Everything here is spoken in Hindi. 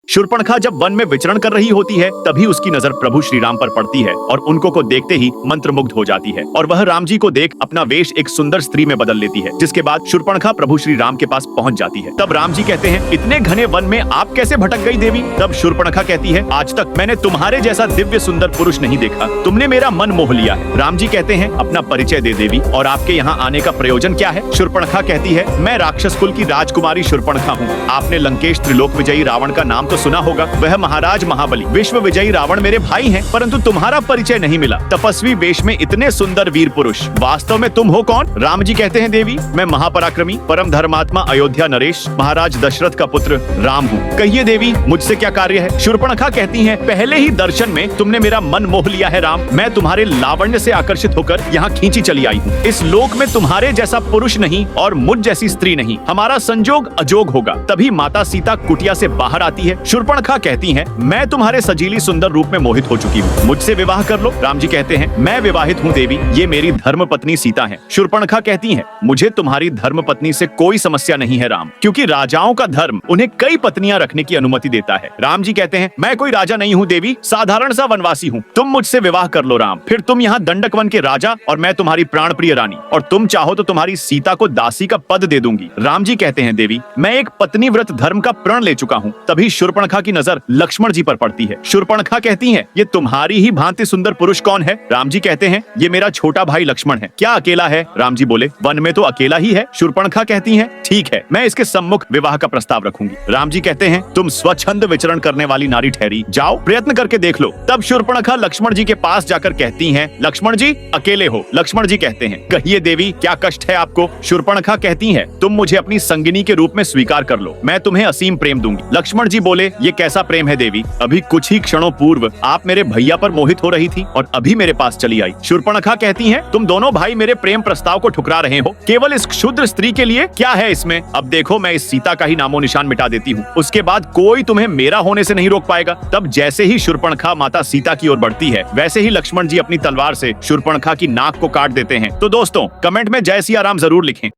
शूर्पणखा जब वन में विचरण कर रही होती है तभी उसकी नजर प्रभु श्री राम पर पड़ती है और उनको को देखते ही मंत्रमुग्ध हो जाती है और वह राम जी को देख अपना वेश एक सुंदर स्त्री में बदल लेती है। जिसके बाद शूर्पणखा प्रभु श्री राम के पास पहुंच जाती है। तब राम जी कहते हैं, इतने घने वन में आप कैसे भटक गई देवी? तब शूर्पणखा कहती है, आज तक मैंने तुम्हारे जैसा दिव्य सुंदर पुरुष नहीं देखा, तुमने मेरा मन मोह लिया है। राम जी कहते हैं, अपना परिचय दे देवी और आपके यहाँ आने का प्रयोजन क्या है? शूर्पणखा कहती है, मैं राक्षस कुल की राजकुमारी शूर्पणखा हूँ। आपने लंकेश त्रिलोक विजयी रावण का नाम तो सुना होगा, वह महाराज महाबली विश्व विजयी रावण मेरे भाई हैं, परंतु तुम्हारा परिचय नहीं मिला। तपस्वी वेश में इतने सुंदर वीर पुरुष, वास्तव में तुम हो कौन? राम जी कहते हैं, देवी मैं महापराक्रमी परम धर्मात्मा अयोध्या नरेश महाराज दशरथ का पुत्र राम हूँ। कहिए देवी मुझसे क्या कार्य है? शूर्पणखा कहती है, पहले ही दर्शन में तुमने मेरा मन मोह लिया है राम। मैं तुम्हारे लावण्य से आकर्षित होकर यहाँ खींची चली आई हूँ। इस लोक में तुम्हारे जैसा पुरुष नहीं और मुझ जैसी स्त्री नहीं, हमारा संजोग अजोग होगा। तभी माता सीता कुटिया से बाहर आती है। शूर्पणखा कहती हैं, मैं तुम्हारे सजीली सुंदर रूप में मोहित हो चुकी हूँ, मुझसे विवाह कर लो। राम जी कहते हैं, मैं विवाहित हूँ देवी, ये मेरी धर्म पत्नी सीता है। शूर्पणखा कहती है, मुझे तुम्हारी धर्म पत्नी से कोई समस्या नहीं है राम, क्योंकि राजाओं का धर्म उन्हें कई पत्नियां रखने की अनुमति देता है। राम जी कहते हैं, मैं कोई राजा नहीं हूँ देवी, साधारण सा वनवासी हूँ, तुम मुझसे विवाह कर लो राम, फिर तुम यहाँ दंडक वन के राजा और मैं तुम्हारी प्राण प्रिय रानी, और तुम चाहो तो तुम्हारी सीता को दासी का पद दे दूंगी। राम जी कहते हैं, देवी मैं एक पत्नी व्रत धर्म का प्रण ले चुका हूँ। तभी शूर्पणखा की नजर लक्ष्मण जी पर पड़ती है। शूर्पणखा कहती है, ये तुम्हारी ही भांति सुंदर पुरुष कौन है? राम जी कहते हैं, ये मेरा छोटा भाई लक्ष्मण है। क्या अकेला है? राम जी बोले, वन में तो अकेला ही है। शूर्पणखा कहती है, ठीक है, मैं इसके सम्मुख विवाह का प्रस्ताव रखूंगी। राम जी कहते हैं, तुम स्वच्छंद विचरण करने वाली नारी ठहरी, जाओ प्रयत्न करके देख लो। तब शूर्पणखा लक्ष्मण जी के पास जाकर कहती है, लक्ष्मण जी अकेले हो? लक्ष्मण जी कहते हैं, कहिए देवी क्या कष्ट है आपको? शूर्पणखा कहती है, तुम मुझे अपनी संगिनी के रूप में स्वीकार कर लो, मैं तुम्हें असीम प्रेम दूंगी। लक्ष्मण जी बोले, ये कैसा प्रेम है देवी? अभी कुछ ही क्षणों पूर्व आप मेरे भैया पर मोहित हो रही थी और अभी मेरे पास चली आई। शूर्पणखा कहती हैं, तुम दोनों भाई मेरे प्रेम प्रस्ताव को ठुकरा रहे हो, केवल इस क्षुद्र स्त्री के लिए क्या है इसमें? अब देखो मैं इस सीता का ही नामो निशान मिटा देती हूँ, उसके बाद कोई तुम्हें मेरा होने से नहीं रोक पाएगा। तब जैसे ही शूर्पणखा माता सीता की ओर बढ़ती है, वैसे ही लक्ष्मण जी अपनी तलवार से शूर्पणखा की नाक को काट देते हैं। तो दोस्तों कमेंट में जय सिया राम जरूर लिखें।